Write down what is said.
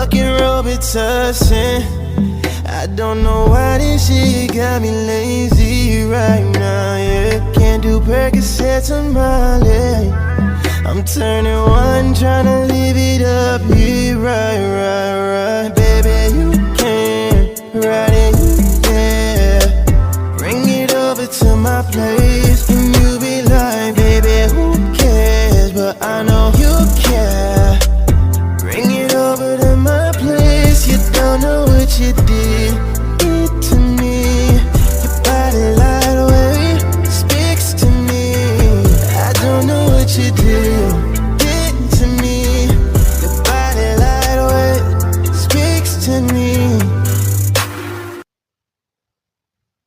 fucking Robitussin. I don't know why this shit got me lazy right now, yeah. Can't do Percocets on Molly. I'm turning one, tryna live it up, yeah, right. Baby, you can ride it, yeah. Bring it over to my place, and you be like, baby, who cares? But I know